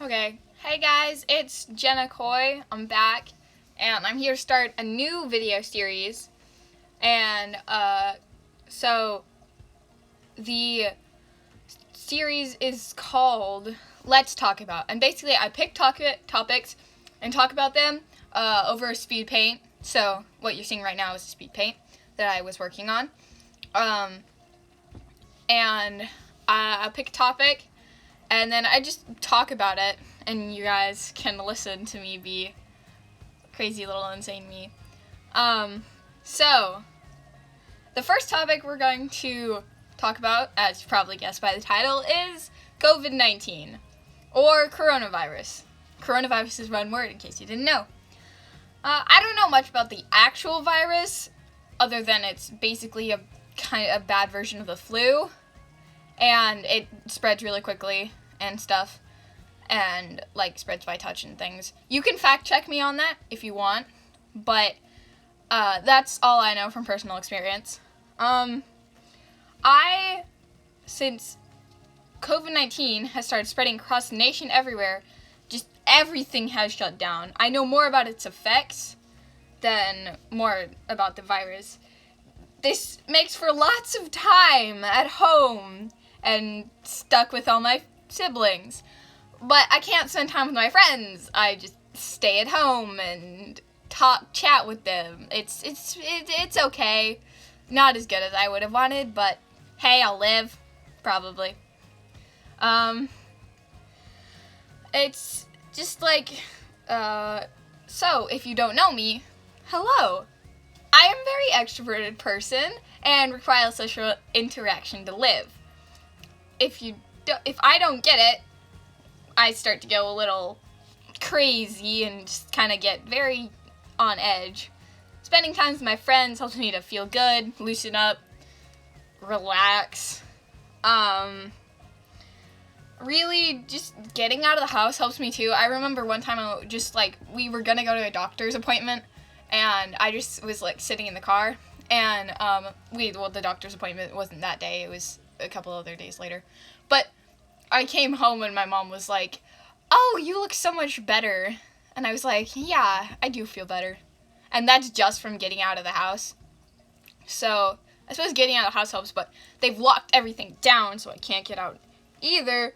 Okay, hey guys, it's Jenna Coy. I'm back, and I'm here to start a new video series. And so the series is called Let's Talk About. And basically, I pick topics and talk about them over speed paint. So what you're seeing right now is a speed paint that I was working on. And I pick a topic, and then I just talk about it, and you guys can listen to me be crazy little insane me. So, the first topic we're going to talk about, as you probably guessed by the title, is COVID-19, or coronavirus. Coronavirus is one word, in case you didn't know. I don't know much about the actual virus, other than it's basically a kind of a bad version of the flu, and it spreads really quickly and stuff, and spreads by touch and things. You can fact check me on that if you want, but that's all I know from personal experience. Since COVID-19 has started spreading across the nation everywhere, just everything has shut down. I know more about its effects than more about the virus. This makes for lots of time at home and stuck with all my siblings. But I can't spend time with my friends. I just stay at home and chat with them. It's okay. Not as good as I would have wanted, but hey, I'll live. Probably. It's just so if you don't know me, hello. I am a very extroverted person and require social interaction to live. If I don't get it, I start to go a little crazy and just kind of get very on edge. Spending time with my friends helps me to feel good, loosen up, relax. Really, just getting out of the house helps me too. I remember one time we were gonna go to a doctor's appointment, and I just was sitting in the car, and the doctor's appointment wasn't that day, it was a couple other days later. But I came home and my mom was like, "Oh, you look so much better." And I was like, "Yeah, I do feel better." And that's just from getting out of the house. So, I suppose getting out of the house helps, but they've locked everything down, so I can't get out either.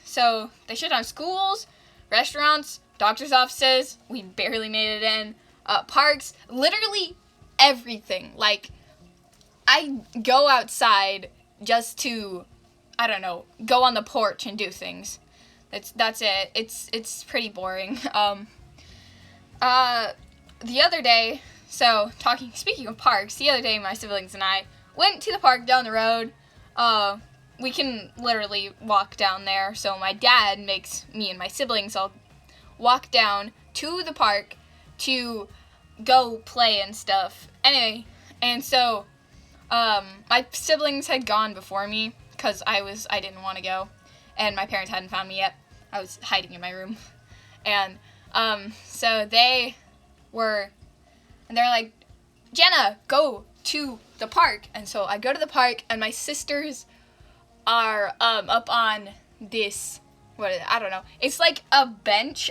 So they shut down schools, restaurants, doctor's offices, we barely made it in, parks, literally everything. I go outside just to, I don't know, go on the porch and do things. That's it. It's pretty boring. The other day, speaking of parks, the other day my siblings and I went to the park down the road. We can literally walk down there, so my dad makes me and my siblings all walk down to the park to go play and stuff. Anyway, and so, my siblings had gone before me, because I didn't want to go, and my parents hadn't found me yet. I was hiding in my room, and, so they're like, "Jenna, go to the park." And so I go to the park, and my sisters are, up on this, I don't know, it's like a bench,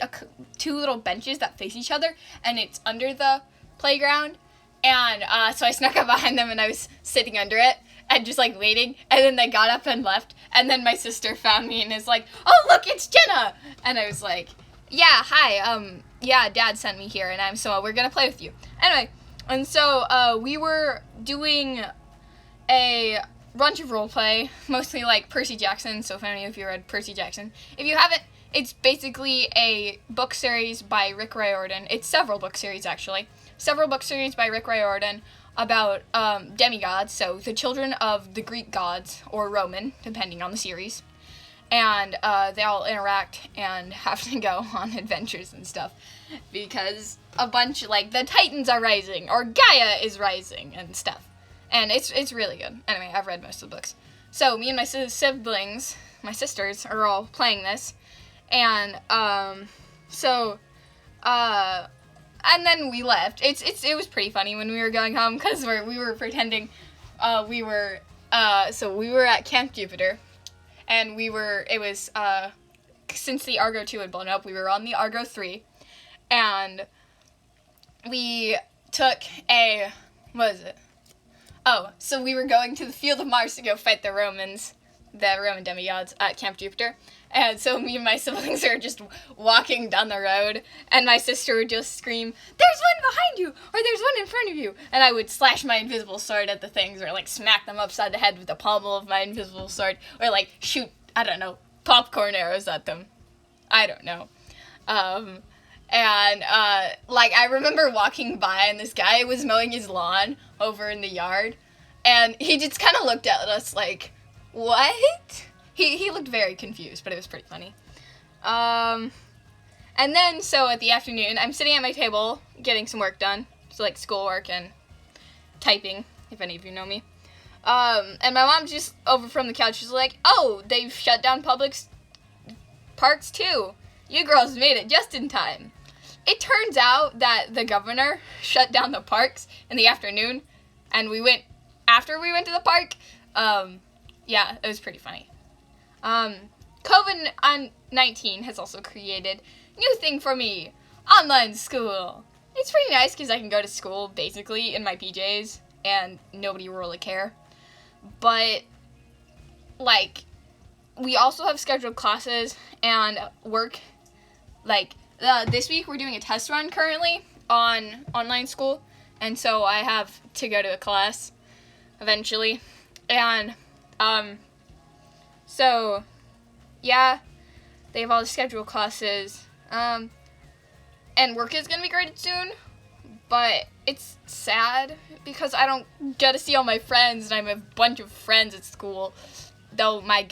two little benches that face each other, and it's under the playground, and, so I snuck up behind them, and I was sitting under it, and just, waiting, and then they got up and left, and then my sister found me, and is like, "Oh, look, it's Jenna!" And I was like, "Yeah, hi, yeah, Dad sent me here, and we're gonna play with you." Anyway, and so, we were doing a bunch of roleplay, mostly Percy Jackson, so if any of you read Percy Jackson. If you haven't, it's basically a book series by Rick Riordan. It's several book series, actually. Several book series by Rick Riordan about demigods, so the children of the Greek gods, or Roman, depending on the series. And they all interact and have to go on adventures and stuff, because a bunch, the Titans are rising, or Gaia is rising, and stuff. And it's really good. Anyway, I've read most of the books. So, me and my siblings, my sisters, are all playing this. And, and then we left. It was pretty funny when we were going home, because we were pretending, we were at Camp Jupiter. And it was since the Argo 2 had blown up, we were on the Argo 3, and we took what is it? Oh, so we were going to the Field of Mars to go fight the Roman demigods at Camp Jupiter. And so me and my siblings are just walking down the road, and my sister would just scream, "There's one behind you!" or "There's one in front of you!" And I would slash my invisible sword at the things, or like smack them upside the head with the pommel of my invisible sword, or like shoot, I don't know, popcorn arrows at them. I don't know. Like, I remember walking by, and this guy was mowing his lawn over in the yard, and he just kind of looked at us like, what? He looked very confused, but it was pretty funny. And then, so at the afternoon, I'm sitting at my table getting some work done. So, like, schoolwork and typing, if any of you know me. And my mom's just over from the couch. She's like, "Oh, they've shut down public parks, too. You girls made it just in time." It turns out that the governor shut down the parks in the afternoon, and after we went to the park. Yeah, it was pretty funny. COVID-19 has also created a new thing for me, online school. It's pretty nice because I can go to school basically in my PJs and nobody will really care. But, like, we also have scheduled classes and work. Like, this week we're doing a test run currently on online school, and so I have to go to a class eventually. And, so, yeah, they have all the scheduled classes, and work is going to be graded soon, but it's sad because I don't get to see all my friends, and I have a bunch of friends at school, though my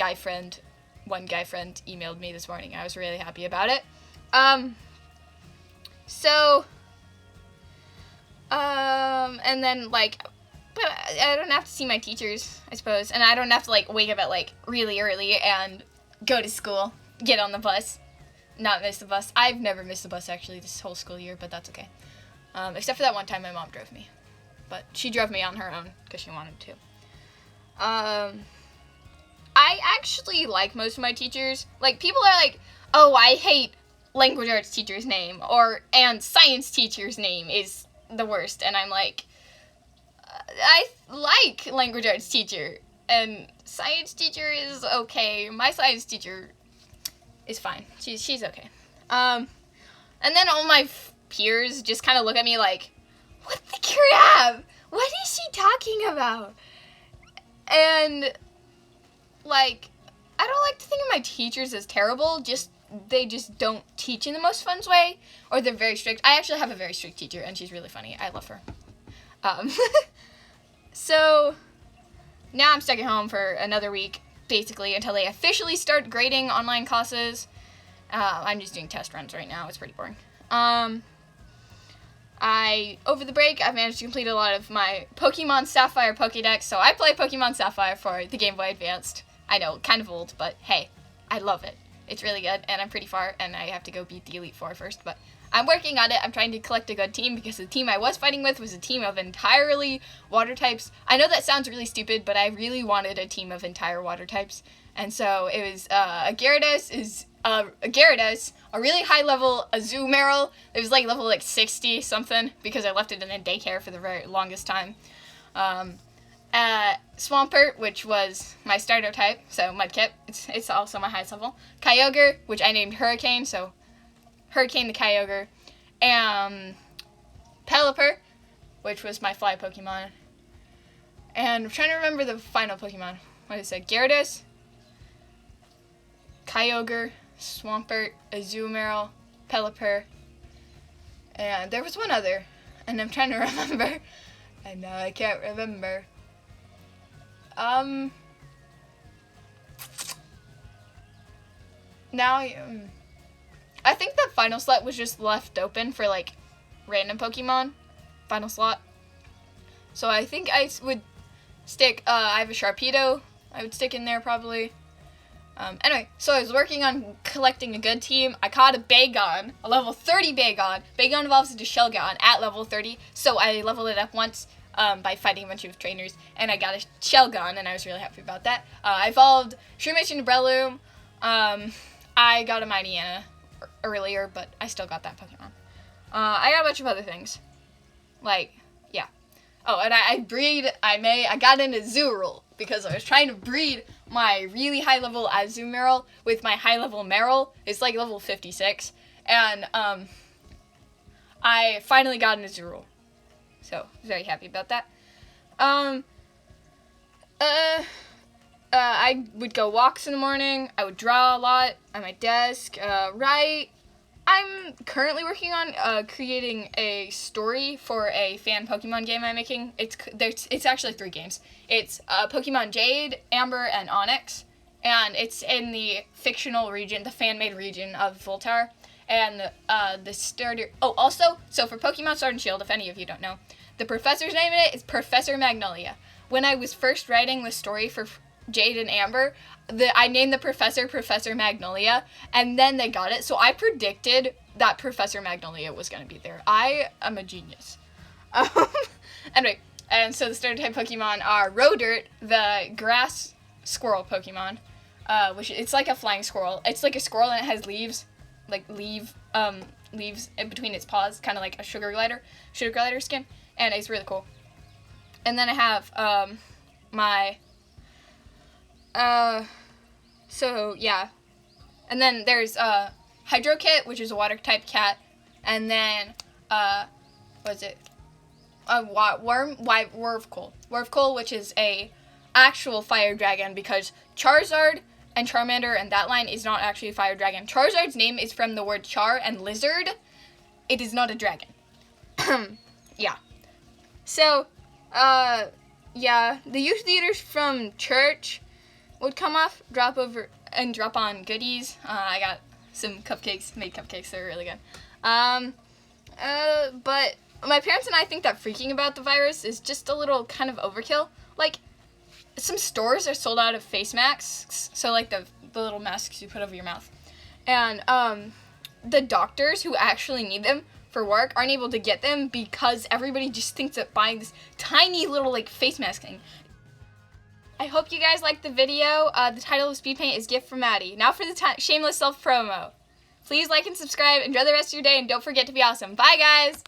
one guy friend emailed me this morning. I was really happy about it. And then, like, but I don't have to see my teachers, I suppose, and I don't have to, like, wake up at, like, really early and go to school, get on the bus, not miss the bus. I've never missed the bus, actually, this whole school year, but that's okay. Except for that one time my mom drove me, but she drove me on her own because she wanted to. I actually like most of my teachers. Like, people are like, "Oh, I hate language arts teacher's name," and science teacher's name is the worst, and I'm like, I like language arts teacher, and science teacher is okay. My science teacher is fine. She's okay. And then all my peers just kind of look at me like, "What the crap? What is she talking about?" And, like, I don't like to think of my teachers as terrible, they just don't teach in the most fun way, or they're very strict. I actually have a very strict teacher, and she's really funny. I love her. So, now I'm stuck at home for another week, basically, until they officially start grading online classes. I'm just doing test runs right now. It's pretty boring. Over the break, I've managed to complete a lot of my Pokemon Sapphire Pokédex, so I play Pokemon Sapphire for the Game Boy Advanced. I know, kind of old, but hey, I love it. It's really good, and I'm pretty far, and I have to go beat the Elite Four first, but I'm working on it. I'm trying to collect a good team, because the team I was fighting with was a team of entirely water types. I know that sounds really stupid, but I really wanted a team of entire water types, and so it was a Gyarados, a really high level Azumarill. It was like level 60 something, because I left it in a daycare for the very longest time. Swampert, which was my starter type, so Mudkip, it's also my highest level. Kyogre, which I named Hurricane, so Hurricane the Kyogre. And Pelipper, which was my fly Pokemon. And I'm trying to remember the final Pokemon. What is it? Gyarados, Kyogre, Swampert, Azumarill, Pelipper, and there was one other, and I'm trying to remember. And now I can't remember. Now, I think that final slot was just left open for, like, random Pokemon. Final slot. So I think I would stick, I have a Sharpedo. I would stick in there, probably. Anyway, so I was working on collecting a good team. I caught a Bagon, a level 30 Bagon. Bagon evolves into Shelgon at level 30, so I leveled it up once by fighting a bunch of trainers, and I got a Shelgon, and I was really happy about that. I evolved Shroomish into Breloom. I got a Maddie earlier, but I still got that Pokemon. I got a bunch of other things. Like, yeah. Oh, and I got an Azurill because I was trying to breed my really high level Azumarill with my high level Marill. It's like level 56. And, I finally got an Azurill. So, very happy about that. I would go walks in the morning. I would draw a lot at my desk, write. I'm currently working on creating a story for a fan Pokemon game I'm making. It's actually 3 games. It's Pokemon Jade, Amber, and Onyx, and it's in the fictional region, the fan-made region of Voltar. And the starter. Oh, also, so for Pokemon Sword and Shield, if any of you don't know, the professor's name in it is Professor Magnolia. When I was first writing the story for Jade and Amber, I named the professor Professor Magnolia, and then they got it. So I predicted that Professor Magnolia was going to be there. I am a genius. Anyway, and so the starter type Pokemon are Rodert, the grass squirrel Pokemon, which it's like a flying squirrel. It's like a squirrel and it has leaves, leaves in between its paws, kind of like a sugar glider skin, and it's really cool. And then I have so yeah, and then there's Hydrokit, which is a water type cat, and then Wervcool, which is a actual fire dragon, because Charizard and Charmander and that line is not actually a fire dragon. Charizard's name is from the word char and lizard. It is not a dragon. Yeah. So, yeah, the youth leaders from church would come off, drop on goodies. I got some made cupcakes, they're really good. But my parents and I think that freaking about the virus is just a little kind of overkill. Like, some stores are sold out of face masks, so like the little masks you put over your mouth. And the doctors who actually need them for work aren't able to get them because everybody just thinks that buying this tiny little like face mask thing. I hope you guys liked the video. The title of Speedpaint is Gift from Maddie. Now for the shameless self-promo. Please like and subscribe, enjoy the rest of your day, and don't forget to be awesome. Bye, guys!